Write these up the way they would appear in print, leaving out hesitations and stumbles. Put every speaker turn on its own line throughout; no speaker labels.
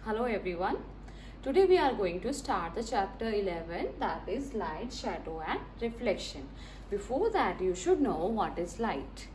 Hello everyone. Today we are going to start the chapter 11, that is light, shadow and reflection. Before that, you should know what is light.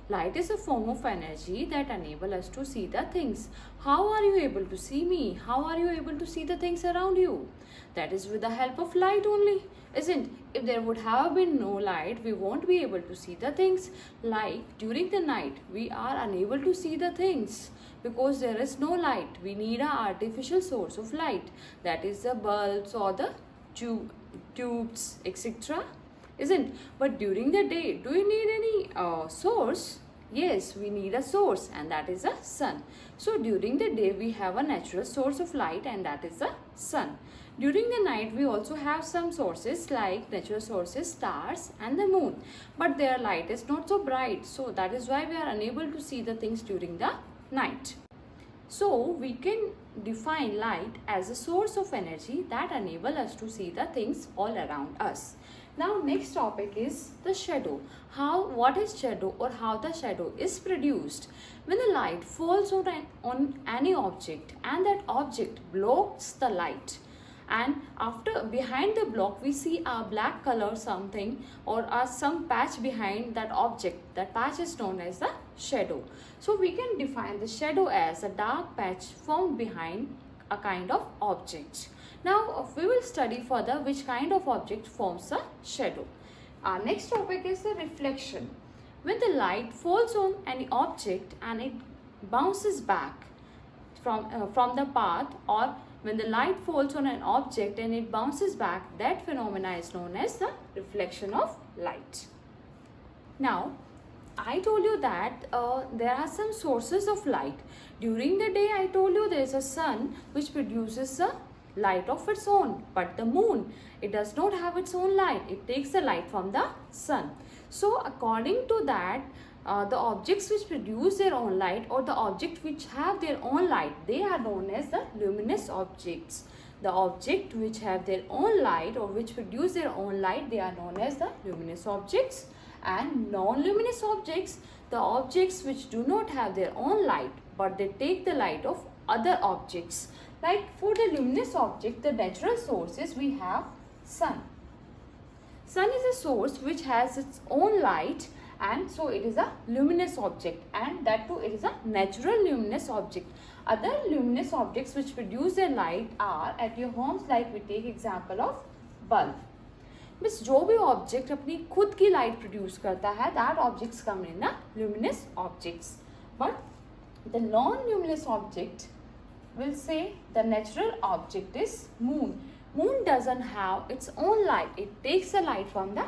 Light is a form of energy that enable us to see the things. How are you able to see me? How are you able to see the things around you? That is with the help of light only, isn't? If there would have been no light, we won't be able to see the things. Like during the night, we are unable to see the things because there is no light. We need an artificial source of light, that is the bulbs or the tubes, etc. Isn't? But during the day, do you need any source? Yes, we need a source, and that is the sun. So during the day we have a natural source of light, and that is the sun. During the night we also have some sources like natural sources, stars and the moon, but their light is not so bright, so that is why we are unable to see the things during the night. So we can define light as a source of energy that enable us to see the things all around us. Now next topic is the shadow. What is shadow, or how the shadow is produced? When the light falls on any object and that object blocks the light, and after behind the block we see a black color something or some patch behind that object, that patch is known as the shadow. So we can define the shadow as a dark patch formed behind a kind of object. Now we will study further which kind of object forms a shadow. Our next topic is the reflection. When the light falls on any object and it bounces back from the path, or when the light falls on an object and it bounces back, that phenomena is known as the reflection of light. Now, I told you that there are some sources of light. During the day, I told you there is a sun which produces a light of its own, but the moon, it does not have its own light. It takes the light from the sun. So, according to that, the objects which produce their own light, or the objects which have their own light, they are known as the luminous objects. The objects which have their own light or which produce their own light, they are known as the luminous objects. And non-luminous objects, the objects which do not have their own light but they take the light of other objects. Like for the luminous object, the natural sources we have sun. Sun is a source which has its own light, and so it is a luminous object, and that too it is a natural luminous object. Other luminous objects which produce their light are at your homes, like we take example of bulb. Means जो भी object अपनी खुद की light produce करता है, that objects come in the luminous objects. But the non luminous object will say the natural object is moon. Moon doesn't have its own light. It takes the light from the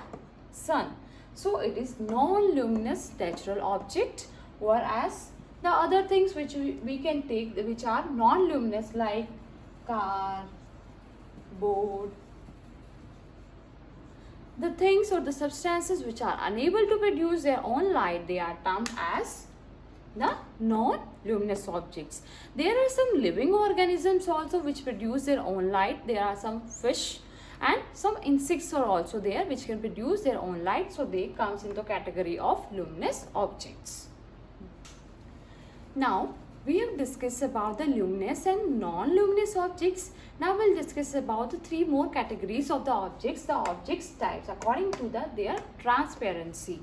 sun. So it is non-luminous natural object, whereas the other things which we can take which are non-luminous like car, board, the things or the substances which are unable to produce their own light, they are termed as the non-luminous objects. There are some living organisms also which produce their own light. There are some fish and some insects are also there which can produce their own light. So they comes into category of luminous objects. Now we have discussed about the luminous and non-luminous objects. Now we'll discuss about the three more categories of the objects types according to their transparency.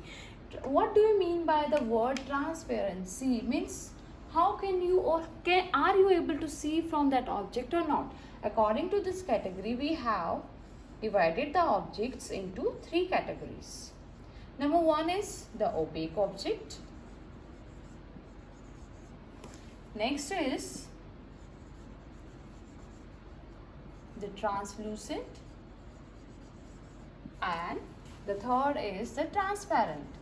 What do you mean by the word transparency? Means how can you or are you able to see from that object or not? According to this category, we have divided the objects into three categories. Number one is the opaque object. Next is the translucent, and the third is the transparent.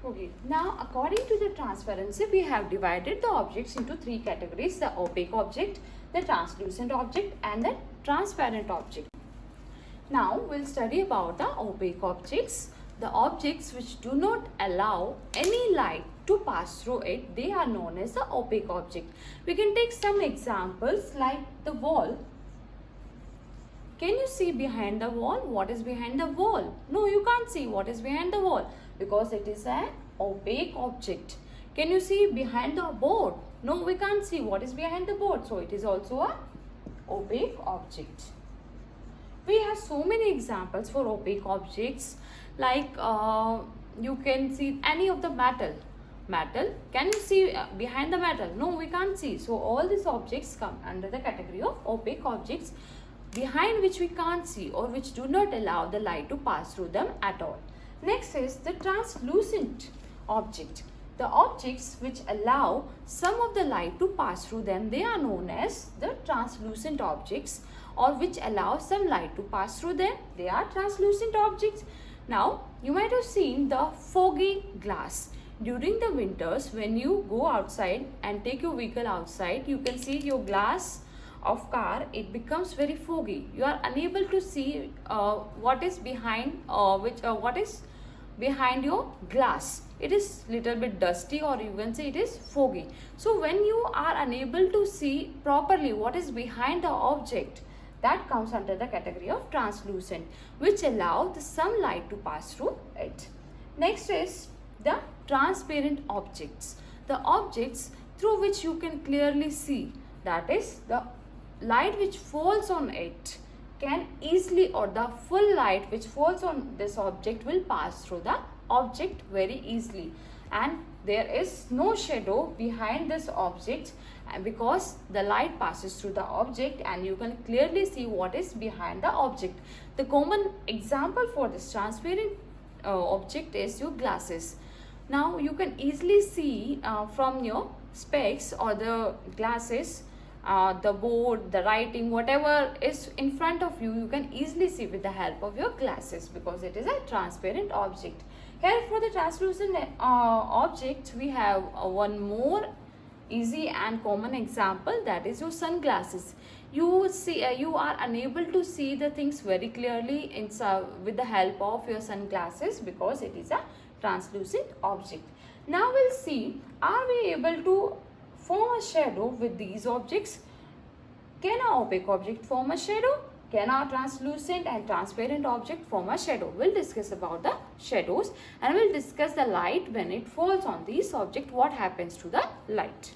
Okay, now according to the transparency, we have divided the objects into three categories: the opaque object, the translucent object and the transparent object. Now we'll study about the opaque objects. The objects which do not allow any light to pass through it, they are known as the opaque object. We can take some examples like the wall. Can you see behind the wall? What is behind the wall? No, you can't see what is behind the wall because it is an opaque object. Can you see behind the board? No, we can't see what is behind the board. So it is also a opaque object. We have so many examples for opaque objects, like you can see any of the metal. Can you see behind the metal? No, we can't see. So all these objects come under the category of opaque objects, behind which we can't see or which do not allow the light to pass through them at all. Next is the translucent object. The objects which allow some of the light to pass through them, they are known as the translucent objects, or which allow some light to pass through them, they are translucent objects. Now, you might have seen the foggy glass. During the winters, when you go outside and take your vehicle outside, you can see your glass of car, it becomes very foggy. You are unable to see what is behind what is behind your glass. It is little bit dusty, or you can say it is foggy. So when you are unable to see properly what is behind the object, that comes under the category of translucent, which allow the sunlight to pass through it. Next is the transparent objects. The objects through which you can clearly see, that is the light which falls on it can easily, or the full light which falls on this object will pass through the object very easily, and there is no shadow behind this object because the light passes through the object and you can clearly see what is behind the object. The common example for this transparent object is your glasses. Now you can easily see from your specs or the glasses, the board, the writing, whatever is in front of you, you can easily see with the help of your glasses because it is a transparent object. Here for the translucent object, we have one more easy and common example, that is your sunglasses. You see, you are unable to see the things very clearly with the help of your sunglasses because it is a translucent object. Now we'll see, are we able to form a shadow with these objects? Can an opaque object form a shadow? Can a translucent and transparent object form a shadow? We'll discuss about the shadows and we'll discuss the light when it falls on these objects, what happens to the light.